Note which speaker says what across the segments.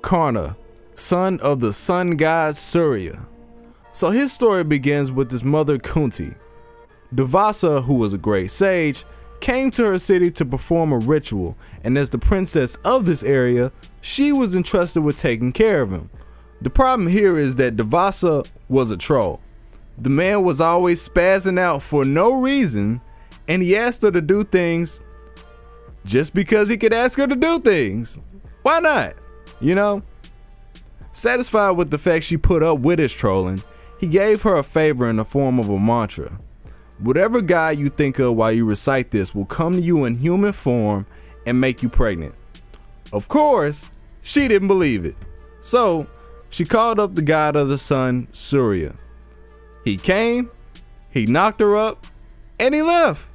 Speaker 1: Karna, son of the sun god Surya. So his story begins with his mother Kunti. Devasa, who was a great sage, came to her city to perform a ritual, and as the princess of this area, she was entrusted with taking care of him. The problem here is that Devasa was a troll. The man was always spazzing out for no reason, and he asked her to do things just because he could ask her to do things. Why not? You know? Satisfied with the fact she put up with his trolling, he gave her a favor in the form of a mantra. Whatever guy you think of while you recite this will come to you in human form and make you pregnant. Of course, she didn't believe it. So, she called up the god of the sun, Surya. He came, he knocked her up, and he left.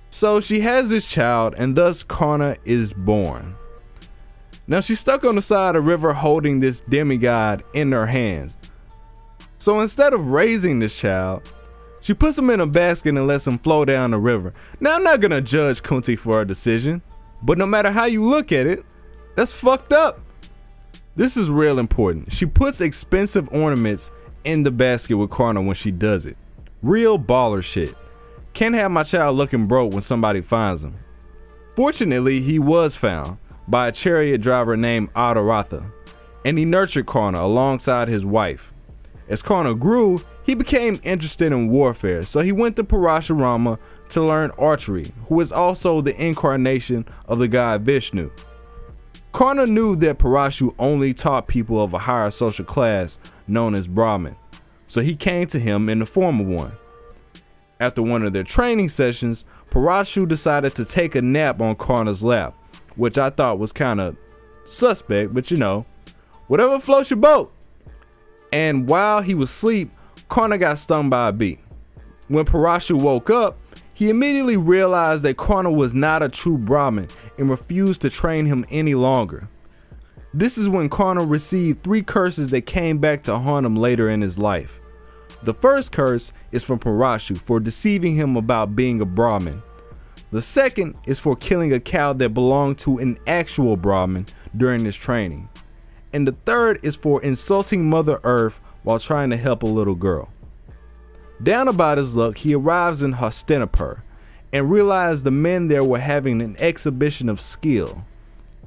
Speaker 1: So she has this child, and thus Karna is born. Now she's stuck on the side of the river holding this demigod in her hands. So instead of raising this child, she puts him in a basket and lets him flow down the river. Now I'm not gonna judge Kunti for her decision, but no matter how you look at it, that's fucked up. This is real important. She puts expensive ornaments in the basket with Karna when she does it. Real baller shit. Can't have my child looking broke when somebody finds him. Fortunately, he was found by a chariot driver named Adaratha, and he nurtured Karna alongside his wife. As Karna grew, he became interested in warfare, so he went to Parashurama to learn archery, who is also the incarnation of the god Vishnu. Karna knew that Parashu only taught people of a higher social class known as Brahmin, so he came to him in the form of one. After one of their training sessions, Parashu decided to take a nap on Karna's lap, which I thought was kind of suspect, but you know, whatever floats your boat. And while he was asleep, Karna got stung by a bee. When Parashu woke up, he immediately realized that Karna was not a true Brahmin and refused to train him any longer. This is when Karna received 3 curses that came back to haunt him later in his life. The first curse is from Parashu for deceiving him about being a Brahmin. The second is for killing a cow that belonged to an actual Brahmin during his training. And the third is for insulting Mother Earth while trying to help a little girl. Down about his luck, he arrives in Hastinapur and realized the men there were having an exhibition of skill.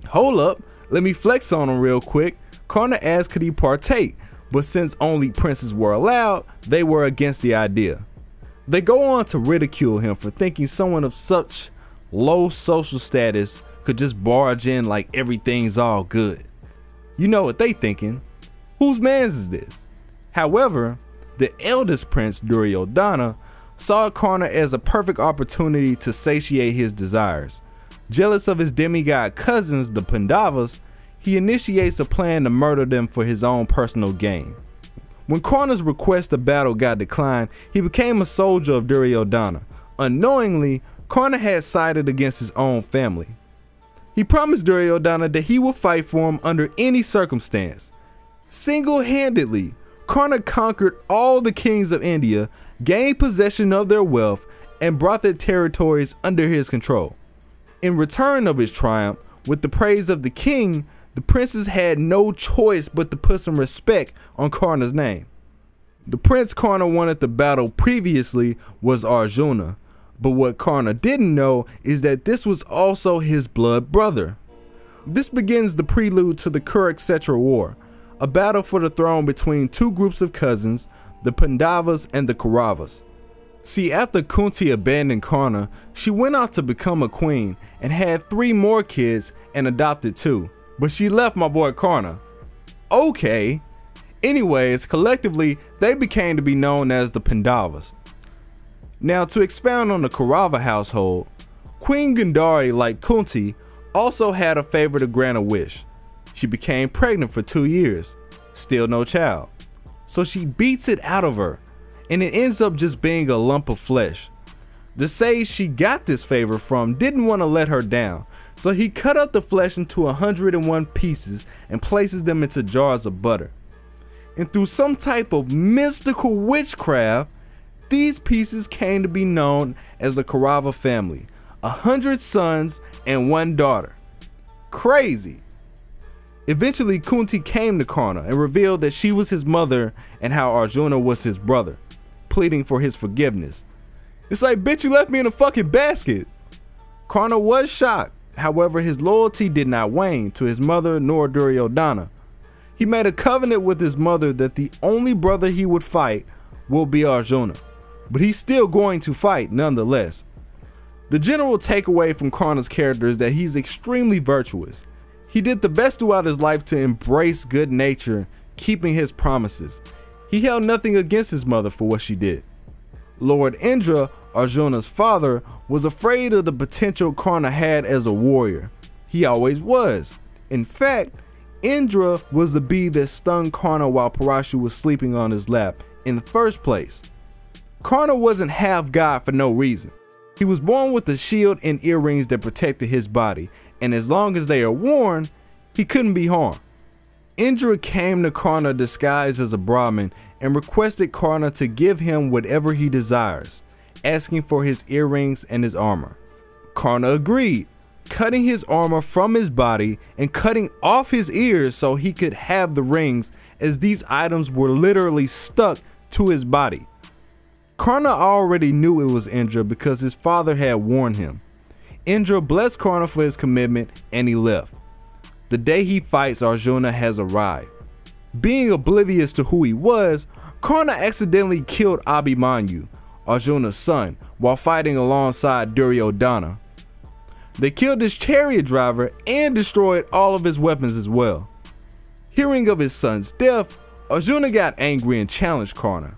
Speaker 1: Hold up, let me flex on him real quick. Karna asked could he partake, but since only princes were allowed, they were against the idea. They go on to ridicule him for thinking someone of such low social status could just barge in like everything's all good. You know what they thinking. Whose mans is this? However, the eldest prince, Duryodhana, saw Karna as a perfect opportunity to satiate his desires. Jealous of his demigod cousins, the Pandavas, he initiates a plan to murder them for his own personal gain. When Karna's request of battle got declined, he became a soldier of Duryodhana. Unknowingly, Karna had sided against his own family. He promised Duryodhana that he would fight for him under any circumstance. Single-handedly, Karna conquered all the kings of India, gained possession of their wealth, and brought their territories under his control. In return of his triumph, with the praise of the king, the princes had no choice but to put some respect on Karna's name. The prince Karna wanted to battle previously was Arjuna, but what Karna didn't know is that this was also his blood brother. This begins the prelude to the Kurukshetra War, a battle for the throne between 2 groups of cousins, the Pandavas and the Kauravas. See, after Kunti abandoned Karna, she went out to become a queen and had 3 more kids and adopted 2, but she left my boy Karna. Okay. Anyways, collectively, they became to be known as the Pandavas. Now, to expound on the Kaurava household, Queen Gandhari, like Kunti, also had a favor to grant a wish. She became pregnant for 2 years, still no child. So she beats it out of her, and it ends up just being a lump of flesh. The sage she got this favor from didn't want to let her down, so he cut up the flesh into 101 pieces and places them into jars of butter. And through some type of mystical witchcraft, these pieces came to be known as the Kaurava family, 100 sons and 1 daughter. Crazy. Eventually, Kunti came to Karna and revealed that she was his mother and how Arjuna was his brother, pleading for his forgiveness. It's like, bitch, you left me in a fucking basket. Karna was shocked. However, his loyalty did not wane to his mother nor Duryodhana. He made a covenant with his mother that the only brother he would fight will be Arjuna, but he's still going to fight nonetheless. The general takeaway from Karna's character is that he's extremely virtuous. He did the best throughout his life to embrace good nature, keeping his promises. He held nothing against his mother for what she did. Lord Indra, Arjuna's father, was afraid of the potential Karna had as a warrior. He always was. In fact, Indra was the bee that stung Karna while Parashu was sleeping on his lap in the first place. Karna wasn't half god for no reason. He was born with a shield and earrings that protected his body, and as long as they are worn, he couldn't be harmed. Indra came to Karna disguised as a Brahmin and requested Karna to give him whatever he desires, asking for his earrings and his armor. Karna agreed, cutting his armor from his body and cutting off his ears so he could have the rings, as these items were literally stuck to his body. Karna already knew it was Indra because his father had warned him. Indra blessed Karna for his commitment and he left. The day he fights Arjuna has arrived. Being oblivious to who he was, Karna accidentally killed Abhimanyu, Arjuna's son, while fighting alongside Duryodhana. They killed his chariot driver and destroyed all of his weapons as well. Hearing of his son's death, Arjuna got angry and challenged Karna.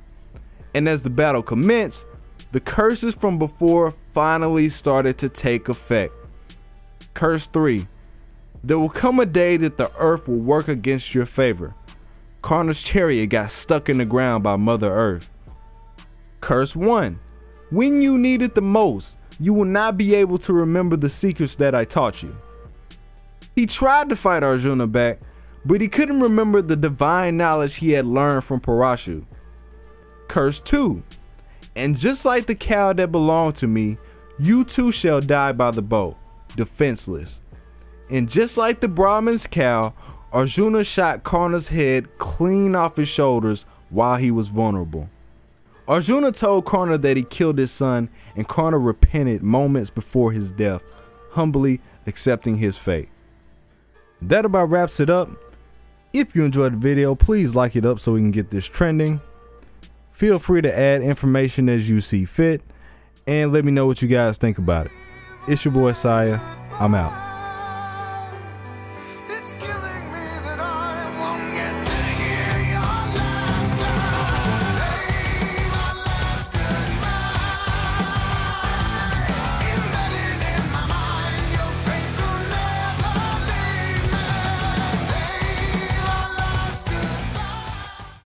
Speaker 1: And as the battle commenced, the curses from before finally started to take effect. Curse 3. There will come a day that the earth will work against your favor. Karna's chariot got stuck in the ground by Mother Earth. Curse 1. When you need it the most, you will not be able to remember the secrets that I taught you. He tried to fight Arjuna back, but he couldn't remember the divine knowledge he had learned from Parashu. Curse 2. And just like the cow that belonged to me, you too shall die by the bow, defenseless. And just like the Brahmin's cow, Arjuna shot Karna's head clean off his shoulders while he was vulnerable. Arjuna told Karna that he killed his son, and Karna repented moments before his death, humbly accepting his fate. That about wraps it up. If you enjoyed the video, please like it up so we can get this trending. Feel free to add information as you see fit, and let me know what you guys think about it. It's your boy Saya. I'm out.